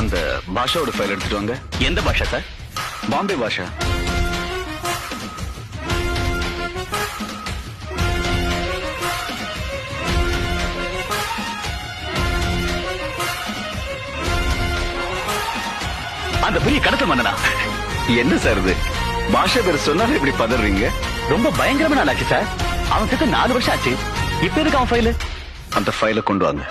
அந்த பாஷாவோட ஃபைல் எடுத்துட்டு வாங்க. எந்த பாஷா சார்? பாம்பே பாஷா. அந்த பெரிய கடத்தல் மன்னனா? என்ன சார் இது? பாஷா பேர் சொன்னாலும் இப்படி பதறீங்க? ரொம்ப பயங்கரமான ஆளாச்சு சார். அவன் கிட்ட 4 வருஷம் ஆச்சு. இப்ப எதுக்கு அவன் ஃபைலு? அந்த ஃபைலை கொண்டு வாங்க.